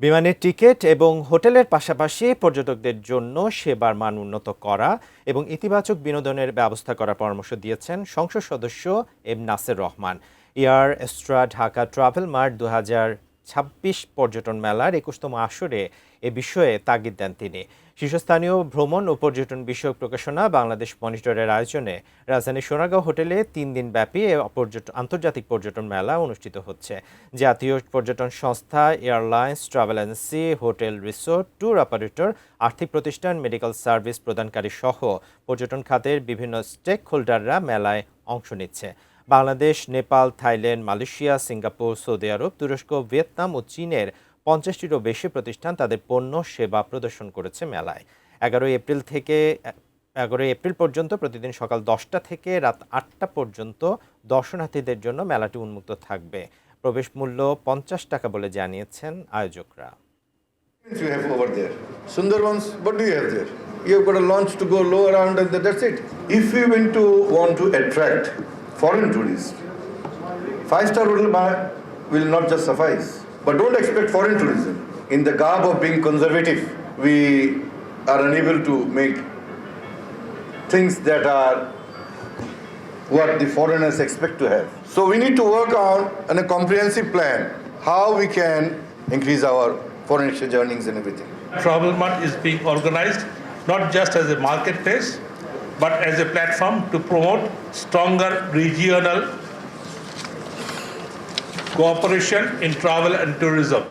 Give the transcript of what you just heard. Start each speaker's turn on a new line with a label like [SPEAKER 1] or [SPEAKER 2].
[SPEAKER 1] বিমানের টিকিট এবং হোটেলের পাশাপাশি পর্যটকদের জন্য সেবার মান উন্নত করা এবং ইতিবাচক বিনোদনের ব্যবস্থা করার পরামর্শ দিয়েছেন সংসদ সদস্য M Naser Rahman. Air extra Dhaka travel mart 2026 পর্যটন মেলার 21তম আসরে এ বিষয়ে তাগিদ দেন তিনি। শীর্ষস্থানীয় ভ্রমণ ও পর্যটন বিষয়ক প্রকাশনা বাংলাদেশ মনিটরের আয়োজনে রাজধানীর সোনারগাঁও হোটেলে 3 দিন ব্যাপী আন্তর্জাতিক পর্যটন মেলা অনুষ্ঠিত হচ্ছে। জাতীয় পর্যটন সংস্থা, airlines, travel agency, hotel, resort, tour operator, আর্থিক প্রতিষ্ঠান, মেডিকেল সার্ভিস প্রদানকারী সহ পর্যটন খাতের বিভিন্ন স্টেক হোল্ডাররা মেলায় অংশ নিচ্ছে। Bangladesh, Nepal, Thailand, Malaysia, Singapore, Saudi Arabia, তুরস্ক, ভিয়েতনাম ও চীনের 50টিরও বেশি প্রতিষ্ঠান তাদের পণ্য সেবা প্রদর্শন করেছে মেলায়। 11 এপ্রিল পর্যন্ত প্রতিদিন সকাল 10টা থেকে রাত 8টা পর্যন্ত দর্শনার্থীদের জন্য মেলাটি উন্মুক্ত থাকবে। প্রবেশ মূল্য 50 টাকা বলে জানিয়েছেন আয়োজকরা।
[SPEAKER 2] You have over there Sundarbans, what do you have there? You have got a launch to go low around and that's it. If we want to attract foreign tourists, 5-star hotel will not just suffice. But don't expect foreign tourism. In the garb of being conservative, we are unable to make things that are what the foreigners expect to have. So we need to work on a comprehensive plan how we can increase our foreign exchange earnings and everything.
[SPEAKER 3] Travel Mart is being organized not just as a marketplace but as a platform to promote stronger regional cooperation in travel and tourism.